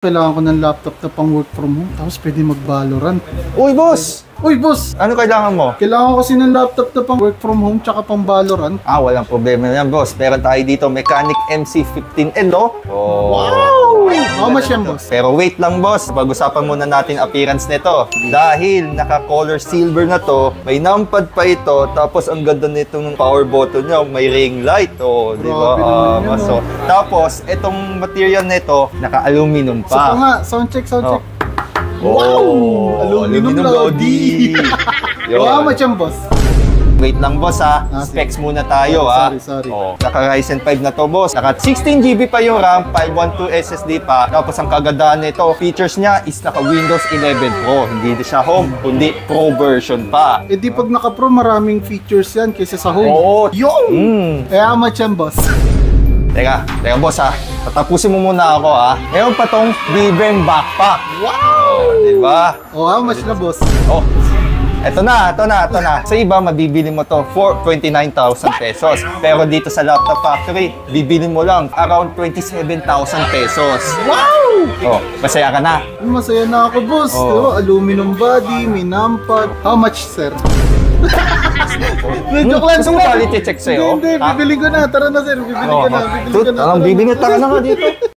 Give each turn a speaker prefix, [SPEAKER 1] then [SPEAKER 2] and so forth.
[SPEAKER 1] Kailangan ko ng laptop na pang work from home, tapos pwede mag-Valorant.
[SPEAKER 2] Uy, boss!
[SPEAKER 1] Uy, boss!
[SPEAKER 2] Ano kailangan mo?
[SPEAKER 1] Kailangan ko kasi ng laptop na pang work from home tsaka pang Valorant.
[SPEAKER 2] Walang problema yan, boss. Meron tayo dito, Mechanic MC15N, no? Oh.
[SPEAKER 1] Wow! How much yan, boss?
[SPEAKER 2] Pero wait lang, boss. Pag-usapan muna natin appearance nito. Dahil naka-color silver na to, may numpad pa ito, tapos ang ganda nitong power button niya, may ring light. Oh, di ba?
[SPEAKER 1] Grabe naman yan,
[SPEAKER 2] So, tapos, itong material nito, naka-aluminum
[SPEAKER 1] So
[SPEAKER 2] pa.
[SPEAKER 1] nga, soundcheck.
[SPEAKER 2] Oh.
[SPEAKER 1] Wow! Aluminum Lodi!
[SPEAKER 2] Yun.
[SPEAKER 1] How much yan, boss?
[SPEAKER 2] Wait lang, boss, ha. Specs muna tayo, ha.
[SPEAKER 1] Sorry.
[SPEAKER 2] Naka Ryzen 5 na to, boss. Naka 16GB pa yung RAM, 512 SSD pa. Tapos ang kagandahan nito, features niya is naka Windows 11 Pro. Hindi siya home, kundi Pro version pa.
[SPEAKER 1] Eh di pag naka-pro, maraming features yan kaysa sa home.
[SPEAKER 2] Oo.
[SPEAKER 1] Yung! Eh, how much yan, boss?
[SPEAKER 2] Teka, boss, ha. Tatapusin mo muna ako, ha. Ngayon pa tong Vivem backpack.
[SPEAKER 1] Wow!
[SPEAKER 2] Diba?
[SPEAKER 1] Oh, how much na, boss?
[SPEAKER 2] Oh. Ito na. Sa iba, mabibili mo to for 29,000 pesos. Pero dito sa Laptop Factory, bibili mo lang around 27,000 pesos.
[SPEAKER 1] Wow!
[SPEAKER 2] Oh, masaya ka na?
[SPEAKER 1] Masaya na ako, boss.
[SPEAKER 2] Oh.
[SPEAKER 1] Diba? Aluminum body, may numpad. How much, sir? Joke lang.
[SPEAKER 2] Gusto mo quality check sa'yo?
[SPEAKER 1] Hindi, bibili ko na. Tara na, sir. Bibili ko na.
[SPEAKER 2] Bibili ka na nga dito.